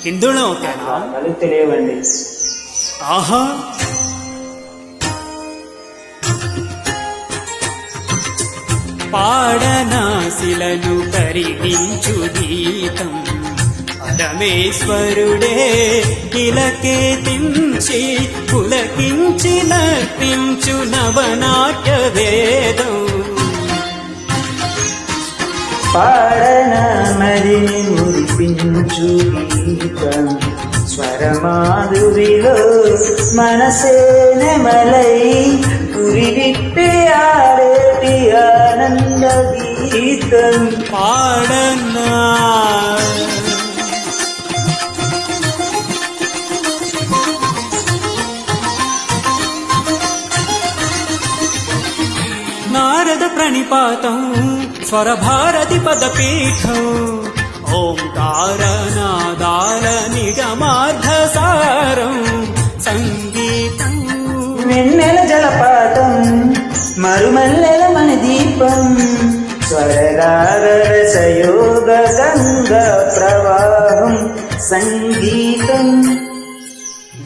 హిందువులం ఓకేనా? తెలియవండి. ఆహా, పాడనాశిలను కరిగించు గీతం పరమేశ్వరుడే ఇలకేతించి పులకించి నర్తించు నవనాట్య వేదం. పాడనమదిని మురిపించు గీతం స్వరమాధురిలో మనసే నెమలై పురి విప్పి ఆడేటి ఆనంద గీతం. పాడనా నారద ప్రణిపాతం స్వరభారతి పదపీఠం ఓంకారనాదాల నిగమార్థసారం సంగీతం. వెన్నెల జలపాతం మరుమల్లెల మన దీపం స్వరరాగరసయోగ గంగా ప్రవాహం సంగీతం.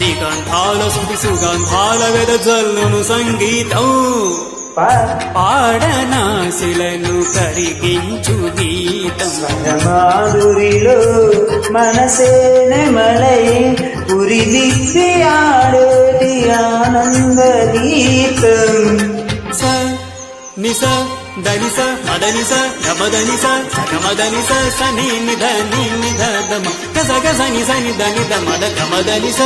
దిగంధాల శృతి సుగంధాల వెదజల్లును సంగీతం. పాడనాశిలను కరిగించు గీతం మాధురిలో మనసే నెమలై పురి దిప్పి ఆడేటి ఆనంద గీతం. స నిస దనిస మదనిస గమదనిస సగమదనిస సని నిధ ని నిధ దమ గస గస నిస నిధ నిధ మద గమదనిస.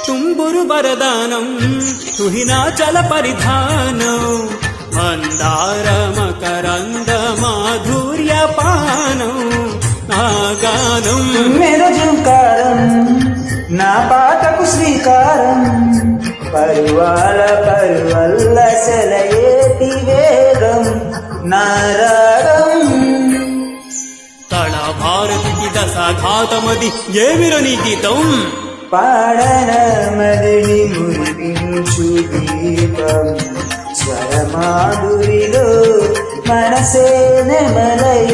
తుంబురు వరదానం తుహినాచల పరిధానం మందార మకరంద మాధుర్య పానం నాగానం. మెరజుకారం నా పాటకు శ్రీకారం పరువాల పరువల్ల సెలయేటి వేగం నారాగం. తళ భారతికి దశాఘాతమది ఏమిర నీ గీతం. పాడనమదిని మురిపించు గీతం స్వరమాధురిలో మనసే నెమలై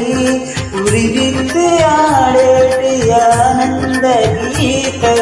పురి విప్పి ఆడేటి ఆనంద గీతం.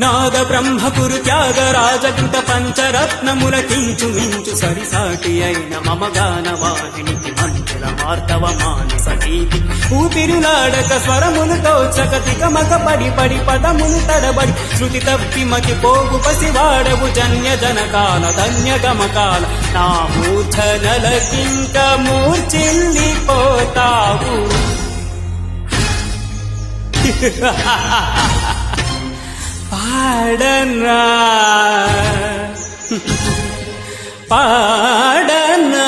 నాద బ్రహ్మపురు త్యాగరాజకృత పంచరత్నముల కించు మించు సరిసాటి అయిన మమ గానవాహినికి మంచుల మార్తవ మానస గీతి. ఊపిరులాడక స్వరములతో చకతికమక పడి పడి పదములు తడబడి శృతి తప్పి మతి పోగు పసివాడవు జన్య జనకాల ధన్య గమకాల నా మూర్ఛనలకింక మూర్ఛిల్లిపోతావు. పాడనా పాడనా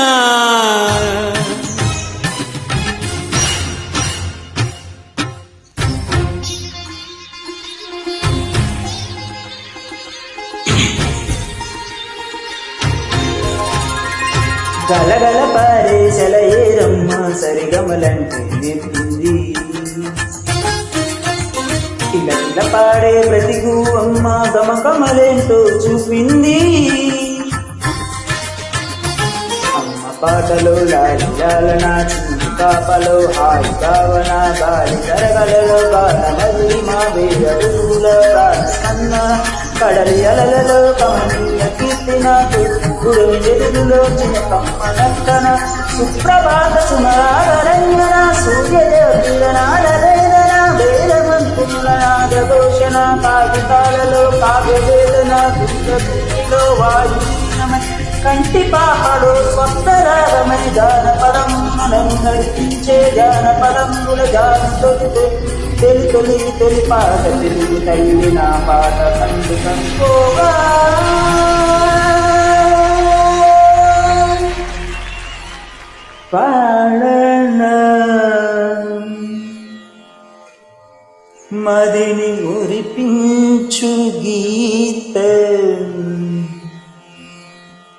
గలగల పారే సెలయేరమ్మ సరిగమలంటే నెప్పింది ఇలా ఇలా పాడే ప్రతిగు అమ్మ గమకమలేంటో చూపింది. అమ్మ పాటలో లాలి లాలనా చిన్న కాపలో హాయి కావన గాలి కరగలలో గాన నది మా వేరడుగుల గాన కన్న కడలి అలలలో కమనీయ కీర్తి నాకు గురువు ఎదురులో చిన్నకమ్మ నక్కన సుప్రభాత సుమరాగరంగన సూర్యదేవనాడరేదన వేదమంతులనాదఘోషణ కాగితాలలో కావ్యవేదన దుర్గలో వాయుమై కంటి పాపలో స్వప్నరాగమై జానపదం మనం నడిపించే జానపదముల జాన తొలి తొలి తొలి పాట తెలుగు తల్లి నా పాట కండు కంపోగా. పాడనా మదిని మురిపించు గీతం